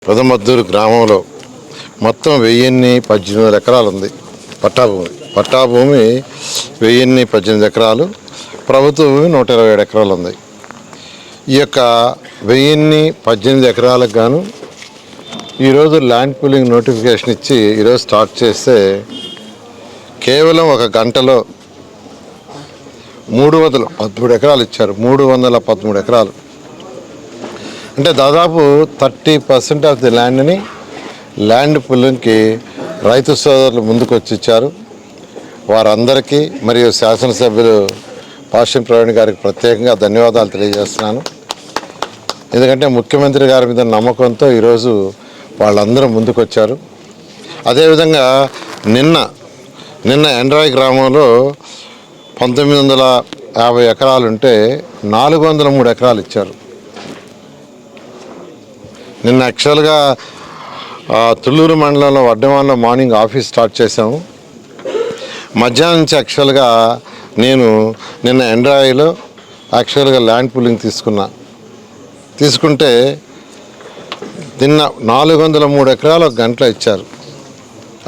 పెదమద్దూరు గ్రామంలో మొత్తం 1018 ఎకరాలు ఉంది పట్టాభూమి 1018 ఎకరాలు, ప్రభుత్వ భూమి 127 ఎకరాలు ఉంది. ఈ యొక్క 1018 ఎకరాలకు గాను ఈరోజు ల్యాండ్ పూలింగ్ నోటిఫికేషన్ ఇచ్చి ఈరోజు స్టార్ట్ చేస్తే కేవలం ఒక గంటలో 313 ఎకరాలు ఇచ్చారు. 313 ఎకరాలు అంటే దాదాపు 30% ఆఫ్ ది ల్యాండ్ని ల్యాండ్ పూలింగ్కి రైతు సోదరులు ముందుకు వచ్చి ఇచ్చారు. వారందరికీ మరియు శాసనసభ్యులు పాషం ప్రవీణ్ గారికి ప్రత్యేకంగా ధన్యవాదాలు తెలియజేస్తున్నాను. ఎందుకంటే ముఖ్యమంత్రి గారి మీద నమ్మకంతో ఈరోజు వాళ్ళందరూ ముందుకు వచ్చారు. అదేవిధంగా నిన్న ఎండ్రాయి గ్రామంలో 1950 ఎకరాలు ఉంటే 403 ఎకరాలు ఇచ్చారు. నిన్న యాక్చువల్గా తుళ్ళూరు మండలంలో వడ్డమాన్లో మార్నింగ్ ఆఫీస్ స్టార్ట్ చేసాము. మధ్యాహ్నం నుంచి యాక్చువల్గా నేను నిన్న ఎండ్రాయిలో యాక్చువల్గా ల్యాండ్ పూలింగ్ తీసుకుంటే నిన్న 403 ఎకరాలు ఒక గంటలో ఇచ్చారు.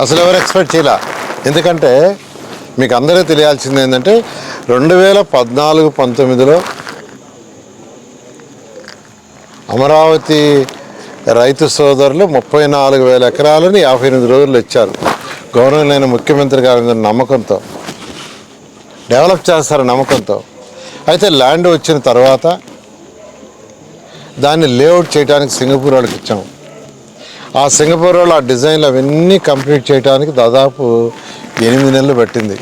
అసలు ఎవరు ఎక్స్పెక్ట్ చేయలే. ఎందుకంటే మీకు అందరూ తెలియాల్సింది ఏంటంటే 2014-19లో అమరావతి రైతు సోదరులు 34,000 ఎకరాలని 58 రోజుల్లో ఇచ్చారు. గౌరవనీయ ముఖ్యమంత్రి గారి మీద నమ్మకంతో, డెవలప్ చేస్తారు నమ్మకంతో. అయితే ల్యాండ్ వచ్చిన తర్వాత దాన్ని లేఅవుట్ చేయడానికి సింగపూర్ వాళ్ళకి ఇచ్చాము. ఆ సింగపూర్ వాళ్ళు ఆ డిజైన్లు అవన్నీ కంప్లీట్ చేయడానికి దాదాపు 8 నెలలు పట్టింది.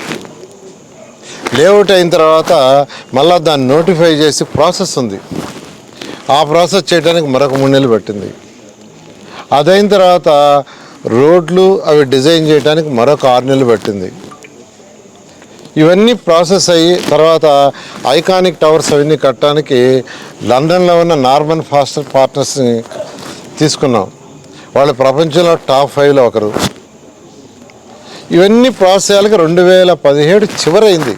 లేఅవుట్ అయిన తర్వాత మళ్ళీ దాన్ని నోటిఫై చేసి ప్రాసెస్ ఉంది. ఆ ప్రాసెస్ చేయడానికి మరొక 3 నెలలు పట్టింది. అదైన తర్వాత రోడ్లు అవి డిజైన్ చేయడానికి మరొక 6 నెలలు పట్టింది. ఇవన్నీ ప్రాసెస్ అయ్యి తర్వాత ఐకానిక్ టవర్స్ అవన్నీ కట్టడానికి లండన్లో ఉన్న నార్మన్ ఫాస్టర్ పార్ట్నర్స్ని తీసుకున్నాం. వాళ్ళు ప్రపంచంలో టాప్ 5లో ఒకరు. ఇవన్నీ ప్రాసెస్కి 2017 చివరైంది.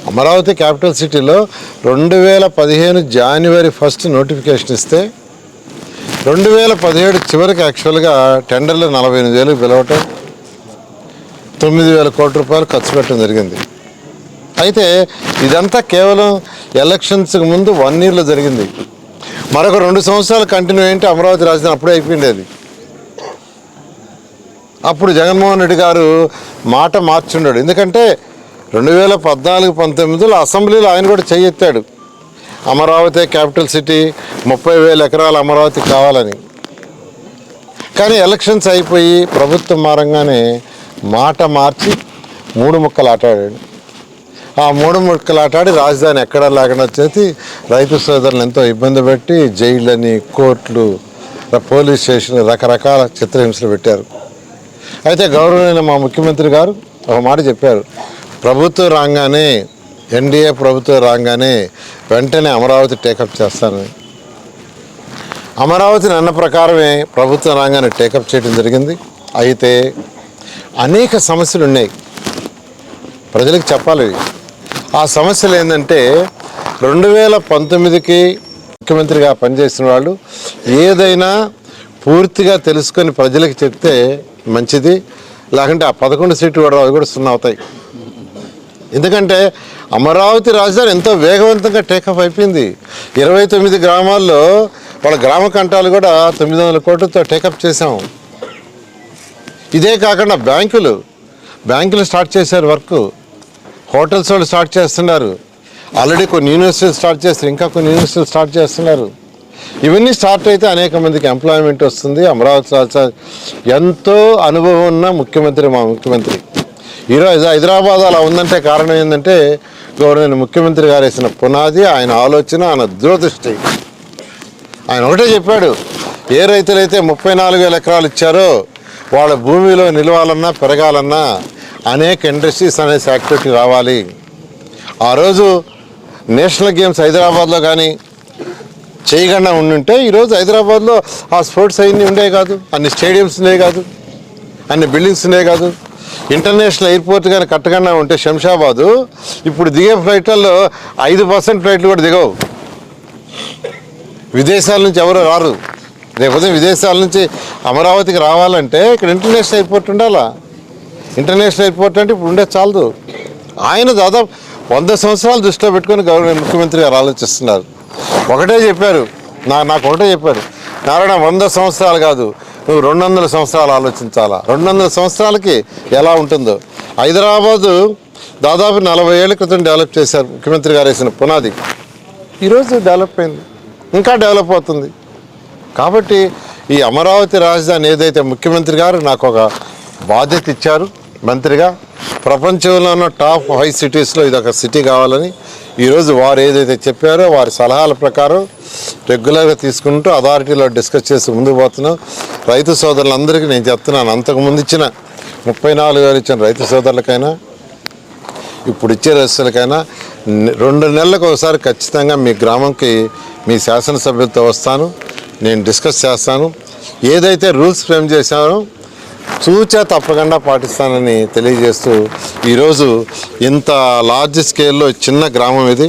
అమరావతి క్యాపిటల్ సిటీలో 2015 జనవరి 1 నోటిఫికేషన్ ఇస్తే 2017 చివరికి యాక్చువల్గా టెండర్లు 48,000 పిలవటం, 9,000 కోట్ల రూపాయలు ఖర్చు పెట్టడం జరిగింది. అయితే ఇదంతా కేవలం ఎలక్షన్స్కి ముందు 1 ఇయర్లో జరిగింది. మరొక 2 సంవత్సరాలు కంటిన్యూ అయింటే అమరావతి రాజధాని అప్పుడే అయిపోయింది. అప్పుడు జగన్మోహన్ రెడ్డి గారు మాట మార్చుండాడు. ఎందుకంటే 2014-19లో అసెంబ్లీలో ఆయన కూడా చెయ్యెత్తాడు, అమరావతి క్యాపిటల్ సిటీ 30,000 ఎకరాల అమరావతి కావాలని. కానీ ఎలక్షన్స్ అయిపోయి ప్రభుత్వం మారంగానే మాట మార్చి 3 ముక్కలు ఆటాడాడు. ఆ 3 ముక్కలు ఆటాడి రాజధాని ఎక్కడా లేకుండా చేసి రైతు సోదరులను ఎంతో ఇబ్బంది పెట్టి జైళ్ళని, కోర్టులు, పోలీస్ స్టేషన్ రకరకాల చిత్రహింసలు పెట్టారు. అయితే గౌరవనీయ మా ముఖ్యమంత్రి గారు ఒక మాట చెప్పారు, ప్రభుత్వం రాగానే ఎన్డీఏ ప్రభుత్వం రాగానే వెంటనే అమరావతి టేకప్ చేస్తానని. అమరావతిని అన్న ప్రకారమే ప్రభుత్వం రాగానే టేకప్ చేయడం జరిగింది. అయితే అనేక సమస్యలు ఉన్నాయి, ప్రజలకు చెప్పాలి. ఆ సమస్యలు ఏంటంటే 2019కి ముఖ్యమంత్రిగా పనిచేసిన వాళ్ళు ఏదైనా పూర్తిగా తెలుసుకొని ప్రజలకు చెప్తే మంచిది. లేకుంటే ఆ 11 సీట్లు కూడా అవి కూడా 0 అవుతాయి. ఎందుకంటే అమరావతి రాజధాని ఎంతో వేగవంతంగా టేకప్ అయిపోయింది. 29 గ్రామాల్లో వాళ్ళ గ్రామ కంటాలు కూడా 900 కోట్లతో టేకప్ చేసాము. ఇదే కాకుండా బ్యాంకులు స్టార్ట్ చేశారు వర్క్, హోటల్స్ వాళ్ళు స్టార్ట్ చేస్తున్నారు, ఆల్రెడీ కొన్ని యూనివర్సిటీలు స్టార్ట్ చేస్తారు, ఇంకా కొన్ని యూనివర్సిటీలు స్టార్ట్ చేస్తున్నారు. ఇవన్నీ స్టార్ట్ అయితే అనేక మందికి ఎంప్లాయ్మెంట్ వస్తుంది. అమరావతి రాజధాని ఎంతో అనుభవం ఉన్న ముఖ్యమంత్రి మా ముఖ్యమంత్రి. ఈరోజు హైదరాబాద్ అలా ఉందంటే కారణం ఏంటంటే గౌరవనీయ ముఖ్యమంత్రి గారు వేసిన పునాది, ఆయన ఆలోచన, ఆయన దూరదృష్టి. ఆయన ఒకటే చెప్పాడు, ఏ రైతులైతే 34,000 ఎకరాలు ఇచ్చారో వాళ్ళ భూమిలో నిలవాలన్నా పెరగాలన్నా అనేక ఇండస్ట్రీస్ అనే యాక్టివిటీ రావాలి. ఆ రోజు నేషనల్ గేమ్స్ హైదరాబాద్లో కానీ చేయకుండా ఉండుంటే ఈరోజు హైదరాబాద్లో ఆ స్పోర్ట్స్ అన్నీ ఉండే కాదు, అన్ని స్టేడియంస్ ఉండే కాదు, అన్ని బిల్డింగ్స్ ఉండే కాదు. ఇంటర్నేషనల్ ఎయిర్పోర్ట్ కానీ కట్టకుండా ఉంటే శంషాబాదు ఇప్పుడు దిగే ఫ్లైట్లలో 5% ఫ్లైట్లు కూడా దిగవు. విదేశాల నుంచి ఎవరు రారు. రేపు విదేశాల నుంచి అమరావతికి రావాలంటే ఇక్కడ ఇంటర్నేషనల్ ఎయిర్పోర్ట్ ఉండాలా. ఇంటర్నేషనల్ ఎయిర్పోర్ట్ అంటే ఇప్పుడు ఉండే చాలదు. ఆయన దాదాపు 100 సంవత్సరాలు దృష్టిలో పెట్టుకొని ముఖ్యమంత్రి గారు ఆలోచిస్తున్నారు. ఒకటే చెప్పారు, నాకు ఒకటే చెప్పారు, నారాయణ 100 సంవత్సరాలు కాదు, నువ్వు 200 సంవత్సరాలు ఆలోచించాలా. 200 సంవత్సరాలకి ఎలా ఉంటుందో. హైదరాబాదు దాదాపు 40 ఏళ్ల క్రితం డెవలప్ చేశారు ముఖ్యమంత్రి గారు వేసిన పునాది. ఈరోజు డెవలప్ అయింది, ఇంకా డెవలప్ అవుతుంది. కాబట్టి ఈ అమరావతి రాజధాని ఏదైతే ముఖ్యమంత్రి గారు నాకు ఒక బాధ్యత ఇచ్చారు మంత్రిగా, ప్రపంచంలో ఉన్న టాప్ 5 సిటీస్లో ఇదొక సిటీ కావాలని ఈరోజు వారు ఏదైతే చెప్పారో వారి సలహాల ప్రకారం రెగ్యులర్గా తీసుకుంటూ అథారిటీలో డిస్కస్ చేసి ముందుకు పోతున్నాం. రైతు సోదరులందరికీ నేను చెప్తున్నాను, అంతకుముందు ఇచ్చిన 34,000 ఇచ్చిన రైతు సోదరులకైనా ఇప్పుడు ఇచ్చే రైతులకైనా 2 నెలలకు ఒకసారి ఖచ్చితంగా మీ గ్రామంకి మీ శాసనసభ్యులతో వస్తాను, నేను డిస్కస్ చేస్తాను. ఏదైతే రూల్స్ ఫ్రేమ్ చేశానో చూచా తప్పకుండా పాటిస్తానని తెలియజేస్తూ ఈరోజు ఇంత లార్జ్ స్కేల్లో చిన్న గ్రామం ఇది.